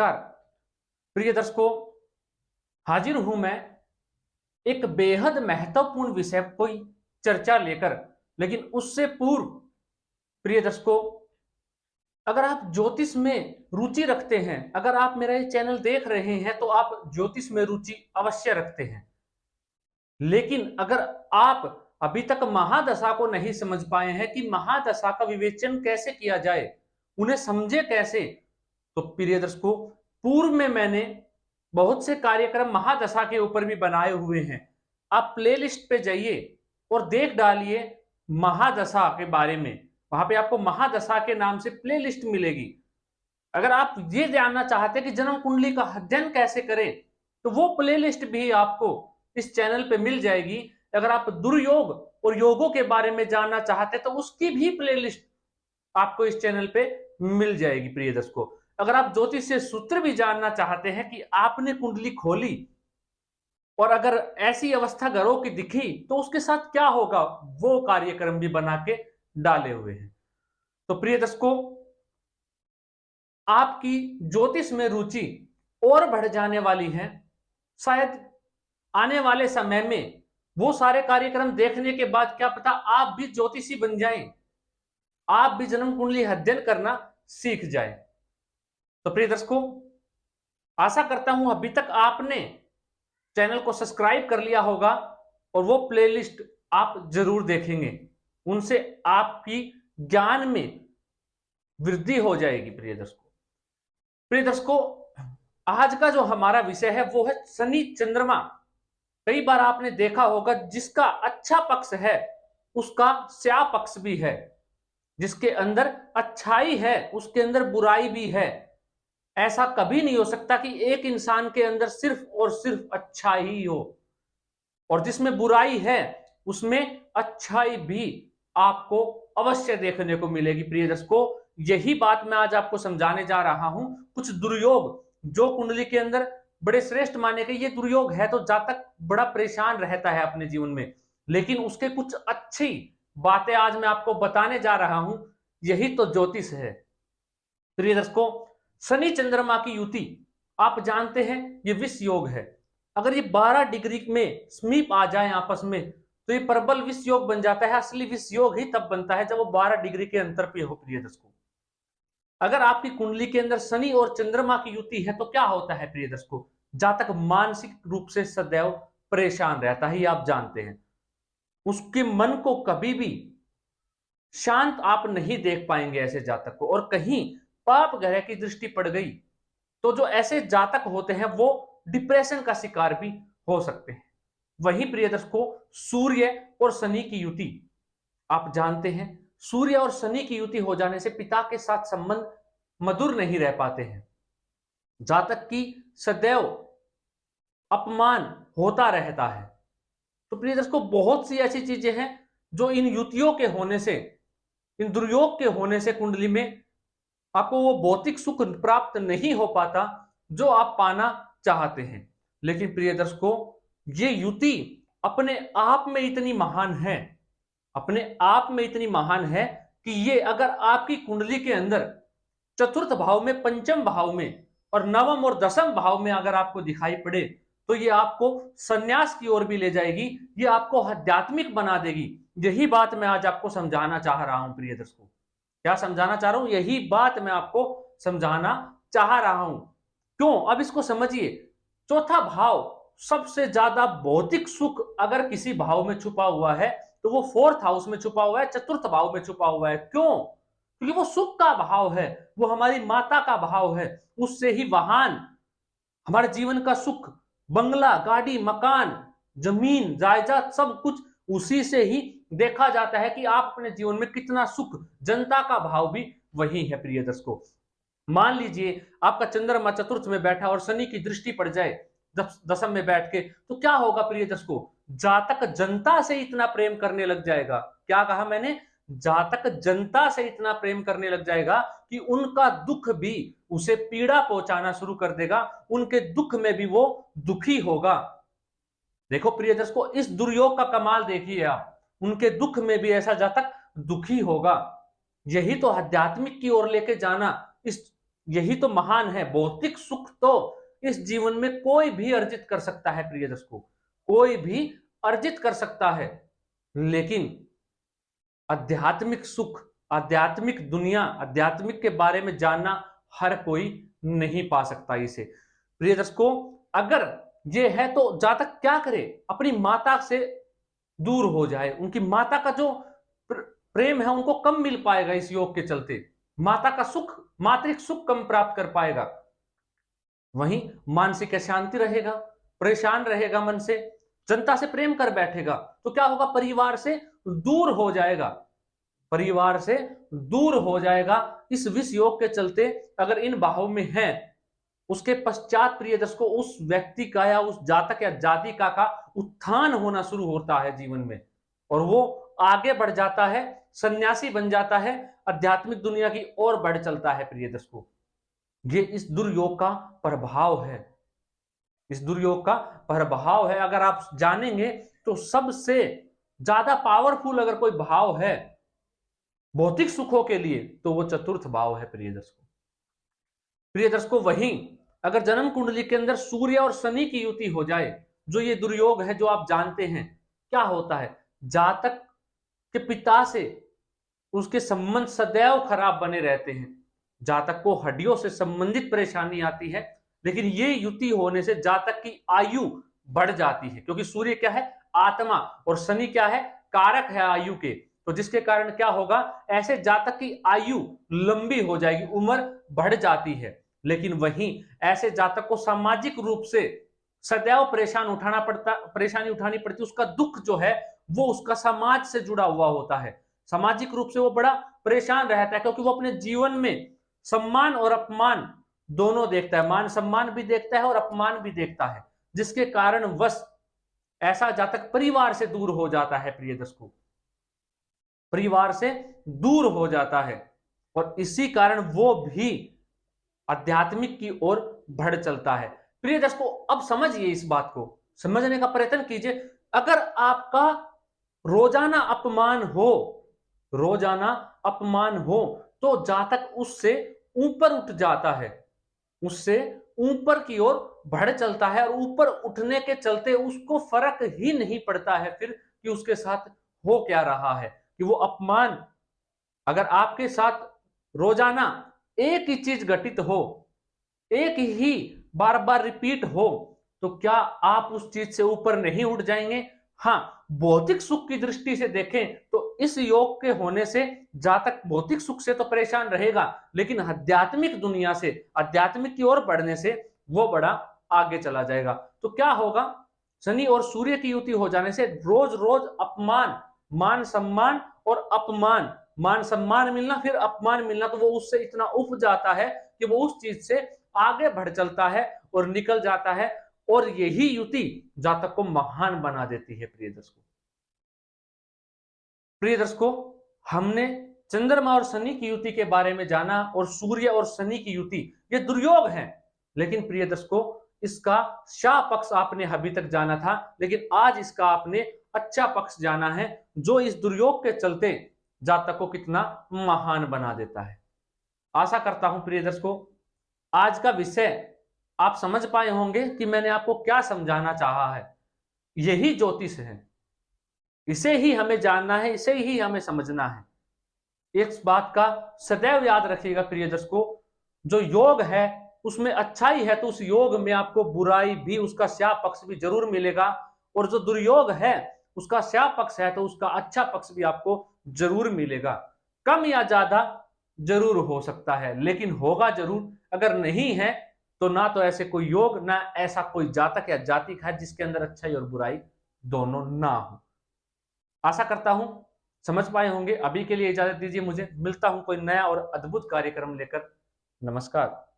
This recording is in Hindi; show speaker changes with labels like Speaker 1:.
Speaker 1: नमस्कार प्रिय दर्शकों, हाजिर हूं मैं एक बेहद महत्वपूर्ण विषय कोई चर्चा लेकर। लेकिन उससे पूर्व प्रिय दर्शकों, अगर आप ज्योतिष में रुचि रखते हैं, अगर आप मेरा ये चैनल देख रहे हैं तो आप ज्योतिष में रुचि अवश्य रखते हैं। लेकिन अगर आप अभी तक महादशा को नहीं समझ पाए हैं कि महादशा का विवेचन कैसे किया जाए, उन्हें समझे कैसे, तो प्रिय दर्शकों, पूर्व में मैंने बहुत से कार्यक्रम महादशा के ऊपर भी बनाए हुए हैं। आप प्लेलिस्ट पे जाइए और देख डालिए महादशा के बारे में, वहां पे आपको महादशा के नाम से प्लेलिस्ट मिलेगी। अगर आप ये जानना चाहते हैं कि जन्म कुंडली का अध्ययन कैसे करें, तो वो प्लेलिस्ट भी आपको इस चैनल पे मिल जाएगी। अगर आप दुर्योग और योगों के बारे में जानना चाहते हैं तो उसकी भी प्लेलिस्ट आपको इस चैनल पे मिल जाएगी। प्रिय दर्शकों, अगर आप ज्योतिष से सूत्र भी जानना चाहते हैं कि आपने कुंडली खोली और अगर ऐसी अवस्था ग्रहों की दिखी तो उसके साथ क्या होगा, वो कार्यक्रम भी बना के डाले हुए हैं। तो प्रिय दर्शकों, आपकी ज्योतिष में रुचि और बढ़ जाने वाली है। शायद आने वाले समय में वो सारे कार्यक्रम देखने के बाद क्या पता आप भी ज्योतिषी बन जाएं, आप भी जन्म कुंडली अध्ययन करना सीख जाएं। तो प्रिय दर्शकों, आशा करता हूं अभी तक आपने चैनल को सब्सक्राइब कर लिया होगा और वो प्लेलिस्ट आप जरूर देखेंगे, उनसे आपकी ज्ञान में वृद्धि हो जाएगी। प्रिय दर्शकों, आज का जो हमारा विषय है वो है शनि चंद्रमा। कई बार आपने देखा होगा जिसका अच्छा पक्ष है उसका स्या पक्ष भी है, जिसके अंदर अच्छाई है उसके अंदर बुराई भी है। ऐसा कभी नहीं हो सकता कि एक इंसान के अंदर सिर्फ और सिर्फ अच्छाई ही हो और जिसमें बुराई है उसमें अच्छाई भी आपको अवश्य देखने को मिलेगी। प्रिय दर्शकों, यही बात मैं आज आपको समझाने जा रहा हूं। कुछ दुर्योग जो कुंडली के अंदर बड़े श्रेष्ठ माने गए, ये दुर्योग है तो जातक बड़ा परेशान रहता है अपने जीवन में, लेकिन उसके कुछ अच्छी बातें आज मैं आपको बताने जा रहा हूं। यही तो ज्योतिष है। प्रिय दर्शकों, शनि चंद्रमा की युति आप जानते हैं ये विष योग है। अगर ये 12 डिग्री में समीप आ जाए आपस में तो ये प्रबल विष योग बन जाता है। असली विष योग ही तब बनता है जब वो 12 डिग्री के अंतर पे हो। प्रिय दर्शकों, अगर आपकी कुंडली के अंदर शनि और चंद्रमा की युति है तो क्या होता है प्रिय दर्शकों, जातक मानसिक रूप से सदैव परेशान रहता है। आप जानते हैं उसके मन को कभी भी शांत आप नहीं देख पाएंगे ऐसे जातक को। और कहीं पाप ग्रह की दृष्टि पड़ गई तो जो ऐसे जातक होते हैं वो डिप्रेशन का शिकार भी हो सकते हैं। वहीं प्रिय दर्शकों, सूर्य और शनि की युति आप जानते हैं, सूर्य और शनि की युति हो जाने से पिता के साथ संबंध मधुर नहीं रह पाते हैं। जातक की सदैव अपमान होता रहता है। तो प्रिय दर्शकों, बहुत सी ऐसी चीजें हैं जो इन युतियों के होने से, इन दुर्योग के होने से कुंडली में आपको वो भौतिक सुख प्राप्त नहीं हो पाता जो आप पाना चाहते हैं। लेकिन प्रिय दर्शकों, ये युति अपने आप में इतनी महान है, अपने आप में इतनी महान है कि ये अगर आपकी कुंडली के अंदर चतुर्थ भाव में, पंचम भाव में और नवम और दसम भाव में अगर आपको दिखाई पड़े तो ये आपको संन्यास की ओर भी ले जाएगी, ये आपको आध्यात्मिक बना देगी। यही बात मैं आज आपको समझाना चाह रहा हूं। प्रिय दर्शकों, क्या समझाना चाह रहा हूं, यही बात मैं आपको समझाना चाह रहा हूं। क्यों, अब इसको समझिए। चौथा भाव सबसे ज्यादा भौतिक सुख अगर किसी भाव में छुपा हुआ है तो वो फोर्थ हाउस में छुपा हुआ है, चतुर्थ भाव में छुपा हुआ है। क्यों? क्योंकि वो सुख का भाव है, वो हमारी माता का भाव है। उससे ही वाहन, हमारे जीवन का सुख, बंगला, गाड़ी, मकान, जमीन, जायदाद, सब कुछ उसी से ही देखा जाता है कि आप अपने जीवन में कितना सुख, जनता का भाव भी वही है। प्रिय दर्शकों, मान लीजिए आपका चंद्रमा चतुर्थ में बैठा और शनि की दृष्टि पड़ जाए दसम में बैठ के, तो क्या होगा प्रिय दर्शकों, जातक जनता से इतना प्रेम करने लग जाएगा। क्या कहा मैंने? जातक जनता से इतना प्रेम करने लग जाएगा कि उनका दुख भी उसे पीड़ा पहुंचाना शुरू कर देगा, उनके दुख में भी वो दुखी होगा। देखो प्रिय दर्शकों, इस दुर्योग का कमाल देखिए आप, उनके दुख में भी ऐसा जातक दुखी होगा। यही तो आध्यात्मिक की ओर लेके जाना इस यही तो महान है। भौतिक सुख तो इस जीवन में कोई भी अर्जित कर सकता है प्रिय दर्शकों, कोई भी अर्जित कर सकता है, लेकिन आध्यात्मिक सुख, आध्यात्मिक दुनिया, आध्यात्मिक के बारे में जानना हर कोई नहीं पा सकता इसे। प्रिय दर्शकों, अगर ये है तो जातक क्या करे, अपनी माता से दूर हो जाए। उनकी माता का जो प्रेम है उनको कम मिल पाएगा इस योग के चलते, माता का सुख, मातृक सुख कम प्राप्त कर पाएगा। वहीं मानसिक अशांति रहेगा, परेशान रहेगा मन से, जनता से प्रेम कर बैठेगा तो क्या होगा, परिवार से दूर हो जाएगा, परिवार से दूर हो जाएगा। इस विष योग के चलते अगर इन भाव में है, उसके पश्चात प्रिय दर्शकों उस व्यक्ति का या उस जातक या जातिका का उत्थान होना शुरू होता है जीवन में, और वो आगे बढ़ जाता है, सन्यासी बन जाता है, आध्यात्मिक दुनिया की ओर बढ़ चलता है। प्रिय दर्शकों, ये इस दुर्योग का प्रभाव है, इस दुर्योग का प्रभाव है। अगर आप जानेंगे तो सबसे ज्यादा पावरफुल अगर कोई भाव है भौतिक सुखों के लिए तो वो चतुर्थ भाव है। प्रिय दर्शकों, प्रिय दर्शकों, वहीं अगर जन्म कुंडली के अंदर सूर्य और शनि की युति हो जाए, जो ये दुर्योग है जो आप जानते हैं, क्या होता है, जातक के पिता से उसके संबंध सदैव खराब बने रहते हैं, जातक को हड्डियों से संबंधित परेशानी आती है। लेकिन ये युति होने से जातक की आयु बढ़ जाती है, क्योंकि सूर्य क्या है, आत्मा, और शनि क्या है, कारक है आयु के। तो जिसके कारण क्या होगा, ऐसे जातक की आयु लंबी हो जाएगी, उम्र बढ़ जाती है। लेकिन वहीं ऐसे जातक को सामाजिक रूप से सदैव परेशानी उठानी पड़ती, उसका दुख जो है वो उसका समाज से जुड़ा हुआ होता है, सामाजिक रूप से वो बड़ा परेशान रहता है, क्योंकि वो अपने जीवन में सम्मान और अपमान दोनों देखता है, मान सम्मान भी देखता है और अपमान भी देखता है, जिसके कारण वश ऐसा जातक परिवार से दूर हो जाता है। प्रिय दर्शकों, परिवार से दूर हो जाता है, और इसी कारण वो भी आध्यात्मिक की ओर बढ़ चलता है। प्रिय दर्शकों, अब समझिए, इस बात को समझने का प्रयत्न कीजिए। अगर आपका रोजाना अपमान हो, रोजाना अपमान हो, तो जातक उससे ऊपर उठ जाता है, उससे ऊपर की ओर बढ़ चलता है, और ऊपर उठने के चलते उसको फर्क ही नहीं पड़ता है फिर कि उसके साथ हो क्या रहा है, कि वो अपमान अगर आपके साथ रोजाना एक ही चीज घटित हो, एक ही बार बार रिपीट हो, तो क्या आप उस चीज से ऊपर नहीं उठ जाएंगे? हाँ, भौतिक सुख की दृष्टि से देखें तो इस योग के होने से जातक भौतिक सुख से तो परेशान रहेगा, लेकिन आध्यात्मिक दुनिया से, आध्यात्मिक की ओर बढ़ने से वो बड़ा आगे चला जाएगा। तो क्या होगा, शनि और सूर्य की युति हो जाने से रोज रोज अपमान, मान सम्मान और अपमान, मान सम्मान मिलना फिर अपमान मिलना, तो वो उससे इतना उब जाता है कि वो उस चीज से आगे बढ़ चलता है और निकल जाता है, और यही युति जातक को महान बना देती है। प्रिय दर्शकों, प्रिय दर्शकों, हमने चंद्रमा और शनि की युति के बारे में जाना, और सूर्य और शनि की युति ये दुर्योग है, लेकिन प्रिय दर्शकों इसका शाह पक्ष आपने अभी तक जाना था, लेकिन आज इसका आपने अच्छा पक्ष जाना है, जो इस दुर्योग के चलते जातक को कितना महान बना देता है। आशा करता हूं प्रिय दर्शकों आज का विषय आप समझ पाए होंगे कि मैंने आपको क्या समझाना चाहा है। यही ज्योतिष है, इसे ही हमें जानना है, इसे ही हमें समझना है। इस बात का सदैव याद रखिएगा प्रिय दर्शकों, जो योग है उसमें अच्छाई है तो उस योग में आपको बुराई भी, उसका श्याम पक्ष भी जरूर मिलेगा, और जो दुर्योग है उसका श्याम पक्ष है तो उसका अच्छा पक्ष भी आपको जरूर मिलेगा। कम या ज्यादा जरूर हो सकता है, लेकिन होगा जरूर। अगर नहीं है तो ना तो ऐसे कोई योग, ना ऐसा कोई जातक या जातिक है जिसके अंदर अच्छाई और बुराई दोनों ना हो। आशा करता हूं समझ पाए होंगे। अभी के लिए इजाजत दीजिए मुझे, मिलता हूं कोई नया और अद्भुत कार्यक्रम लेकर। नमस्कार।